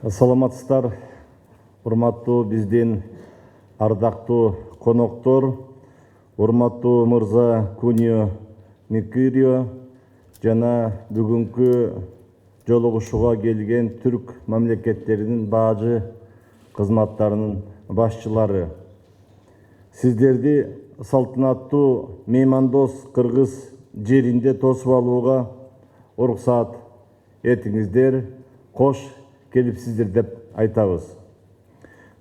Саламатсыздар, урматтуу биздин ардактуу коноктор, урматтуу мырза Кунио Микурио жана бүгүнкү жолугушууга келген түрк мамлекеттеринин баажы кызматтарынын башчылары. Сиздерди салтанаттуу меймандос кыргыз жеринде тосуп алууга уруксат этиңиздер, кош келипсиздер деп айтабыз.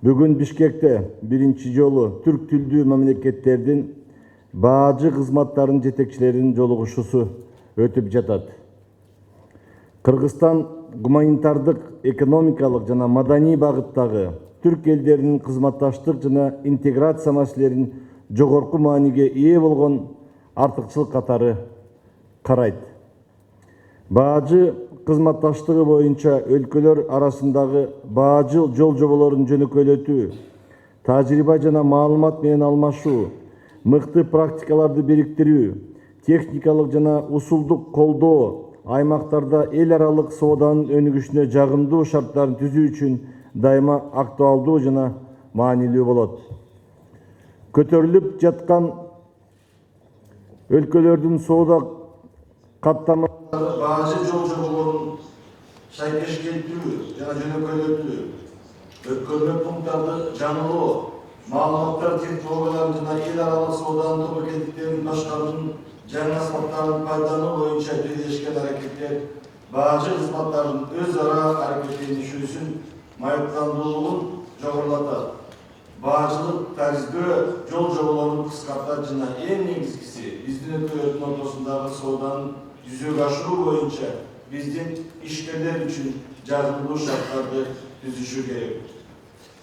Бүгүн Бишкекте биринчи жолу түрк тилдүү мамлекеттердин баажы кызматтарынын жетекчилеринин жолугушуусу өтүп жатат. Кыргызстан гуманитардык, экономикалык жана маданий багыттагы түрк элдеринин кызматташтык жана интеграция маселелерин жогорку мааниге ээ болгон артыкчылык катары карайт. Баажы кызматташтыгы боюнча өлкөлөр арасындагы баажы жол жоболорун жөнөкөйлөтүү, тажрыйба жана маалымат менен алмашуу, мыкты практикаларды бириктирүү, техникалык жана усулдук колдоо, аймактарда эл аралык сооданын өнүгүшүнө жагымдуу шарттарын түзүү үчүн дайыма актуалдуу жана маанилүү болот. Көтөрүлүп жаткан өлкөлөрдүн соода каттамалары баажы жол жоболорун шайкеш келтирүү жана жөнөкөйлөтүү, өткөрмө пункттарды жаңылоо, маалыматтар технологияларын жана эл аралык сооданын тобокелдиктерин башкаруунун жаңы аспаптарын пайдалануу боюнча бирлешкен аракеттер баажы кызматтарынын өз ара аракеттенишүүсүн майыптандуулугун жогорулатат. Баажылык тарзиздөө жол жоболорун кыскартат жана эң негизгиси биздин өлкөлөрдүн ортосундагы сооданын жүзөгө ашыруу боюнча биздин ишкерлер үчүн жардымдуу шарттарды түзүшү керек.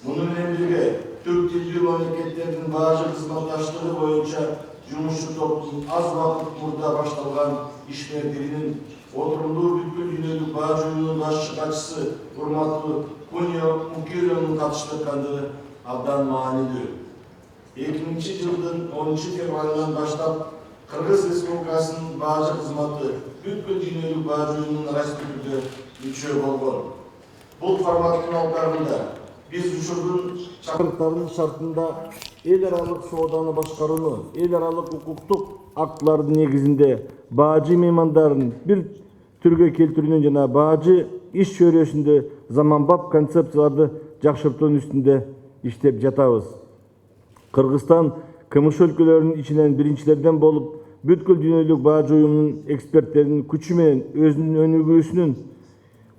Муну менен бирге түрк тилдүү мамлекеттердин баажы кызматташтыгы боюнча жумушчу топтун аз убакыт мурда башталган ишмердигинин отурумдуу бүткүл дүйнөлүк баажы уюмунун башчы катчысы урматтуу Кунио Микурионун катышкандыгы абдан маанилүү. 2000 жылдын 10 февралынан баштап Кыргыз Республикасынын баажы кызматы бүткүл дүйнөлүк баажы уюмунун расмий түрдө мүчө болгон. Бул форматтын алкагында биз учурдун чакырыктарынын шартында эл аралык сооданы башкарууну, эл аралык укуктук актылардын негизинде баажы меймандарын бир түргө келтирүүнүн жана баажы иш чөйрөсүндө заманбап концепцияларды жакшыртуунун үстүндө иштеп жатабыз. Кыргызстан КМШ өлкөлөрүнүн ичинен биринчилерден болуп, бүткүл дүйнөлүк баажы уюмунун эксперттеринин күчү менен өзүнүн өнүгүүсүнүн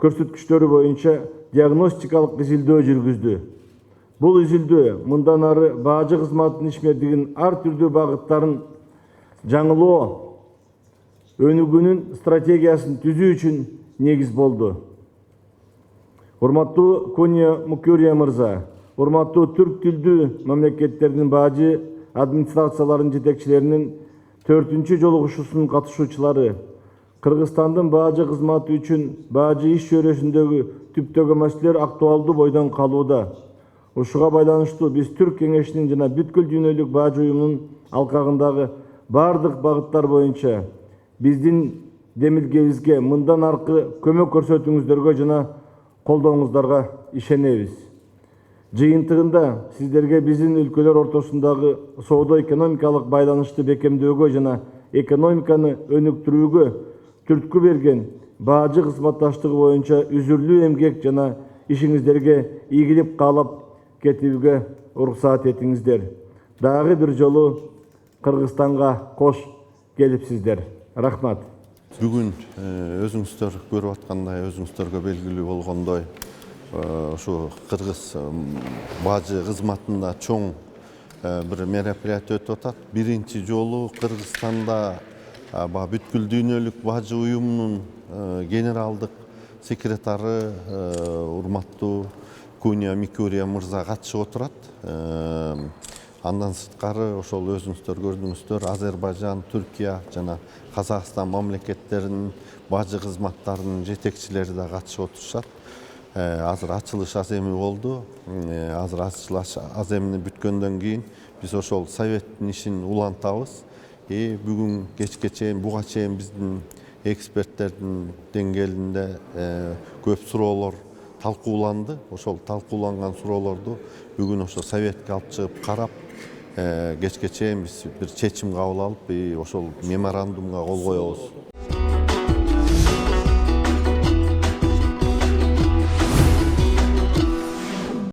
көрсөткүчтөрү боюнча диагностикалык изилдөө жүргүздү. Бул изилдөө мындан ары баажы кызматынын ишмердигинин ар түрдүү багыттарын жаңылоо, өнүгүүнүн стратегиясын түзүү үчүн негиз болду. Урматтуу Кунио Микурио мырза, урматтуу түрк тилдүү мамлекеттердин баажы администрацияларынын жетекчилеринин 4-чү жолугушуусунун катышуучулары, Кыргызстандын баажы кызматы үчүн баажы иш чөйрөсүндөгү түптөгү маселелер актуалдуу бойдон калууда. Ушуга байланыштуу биз Түрк кеңешинин жана бүткүл дүйнөлүк баажы уюмунун алкагындагы бардык багыттар боюнча биздин демилгебизге мындан аркы көмөк көрсөтүүңүздөргө жана колдооңуздарга ишенебиз. Жыйынтыгында сиздерге биздин өлкөлөр ортосундагы соода-экономикалык байланышты бекемдөөгө жана экономиканы өнүктүрүүгө түрткү берген баажы кызматташтыгы боюнча үзүрлүү эмгек жана ишиңиздерге ийгилик каалап кетүүгө уруксаат этиңиздер. Дагы бир жолу Кыргызстанга кош келипсиздер. Рахмат. Бүгүн өзүңүздөр көрүп аткандай, өзүңүздөргө белгилүү болгондой, ушу Кыргыз баажы кызматында чоң бир мероприятие өтүп атат. Биринчи жолу Кыргызстанда бүткүл дүйнөлүк баажы уюмунун генералдык секретары урматтуу Кунио Микурио мырза катышып отурат. Андан сырткары ошол өзүңүздөр көрдүңүздөр, Азербайжан, Түркия жана Казакстан мамлекеттеринин баажы кызматтарынын жетекчилери да катышып отурушат. Азыр ачылыш аземи болду. Азыр ачылыш аземини бүткөндөн кийин биз ошол советтин ишин улантабыз. Бүгүн кечке чейин, буга чейин биздин эксперттердин деңгээлинде көп суроолор талкууланды. Ошол талкууланган суроолорду бүгүн ошо советке алып чыгып карап, кечке чейин биз бир чечим кабыл алып, ошол меморандумга кол коебуз.